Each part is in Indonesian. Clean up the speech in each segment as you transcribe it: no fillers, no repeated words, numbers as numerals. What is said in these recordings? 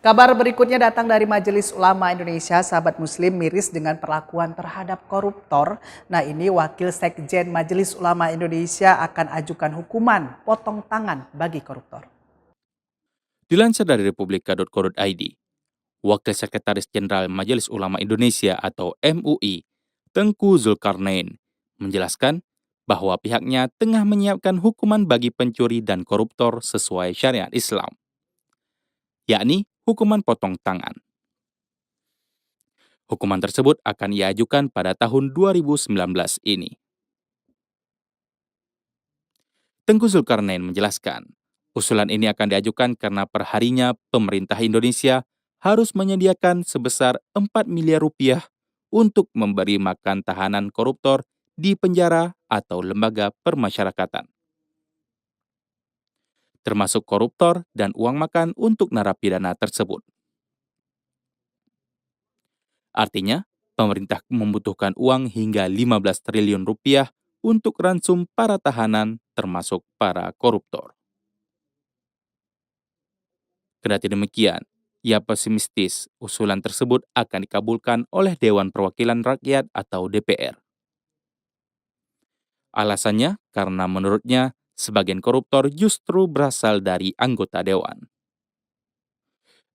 Kabar berikutnya datang dari Majelis Ulama Indonesia. Sahabat Muslim miris dengan perlakuan terhadap koruptor. Nah, ini Wakil Sekjen Majelis Ulama Indonesia akan ajukan hukuman potong tangan bagi koruptor. Dilansir dari republika.co.id, Wakil Sekretaris Jenderal Majelis Ulama Indonesia atau MUI, Tengku Zulkarnain, menjelaskan bahwa pihaknya tengah menyiapkan hukuman bagi pencuri dan koruptor sesuai syariat Islam, yakni hukuman potong tangan. Hukuman tersebut akan ia ajukan pada tahun 2019 ini. Tengku Zulkarnain menjelaskan, usulan ini akan diajukan karena perharinya pemerintah Indonesia harus menyediakan sebesar 4 miliar rupiah untuk memberi makan tahanan koruptor di penjara atau lembaga permasyarakatan, termasuk koruptor dan uang makan untuk narapidana tersebut. Artinya, pemerintah membutuhkan uang hingga 15 triliun rupiah untuk ransum para tahanan termasuk para koruptor. Kendati demikian, ia pesimistis usulan tersebut akan dikabulkan oleh Dewan Perwakilan Rakyat atau DPR. Alasannya karena menurutnya sebagian koruptor justru berasal dari anggota dewan.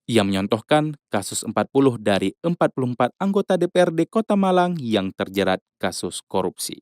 Ia menyontohkan kasus 40 dari 44 anggota DPRD Kota Malang yang terjerat kasus korupsi.